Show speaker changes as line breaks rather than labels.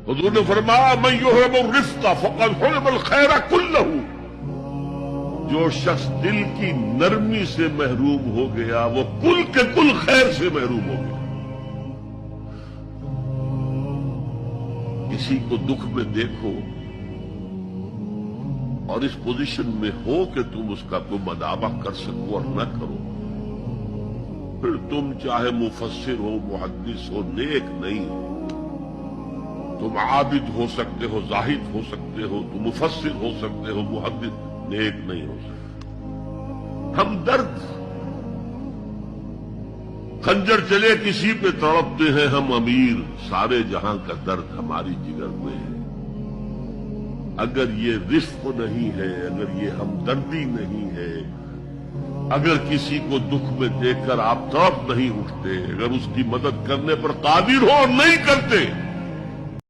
حضور نے فرمایا من یحرم الرفق فقد حرم الخیر کلہ، جو شخص دل کی نرمی سے محروم ہو گیا وہ کل کے کل خیر سے محروم ہو گیا۔ کسی کو دکھ میں دیکھو اور اس پوزیشن میں ہو کہ تم اس کا کوئی مداوع کر سکو اور نہ کرو، پھر تم چاہے مفسر ہو، محدث ہو، نیک نہیں ہو۔ تم عابد ہو سکتے ہو، زاہد ہو سکتے ہو، تم مفسر ہو سکتے ہو، محدث، نیک نہیں ہو سکتے۔ ہم درد خنجر چلے کسی پہ تڑپتے ہیں ہم امیر، سارے جہاں کا درد ہماری جگر میں ہے۔ اگر یہ رفق نہیں ہے، اگر یہ ہمدردی نہیں ہے، اگر کسی کو دکھ میں دیکھ کر آپ تڑپ نہیں اٹھتے، اگر اس کی مدد کرنے پر قادر ہو اور نہیں کرتے،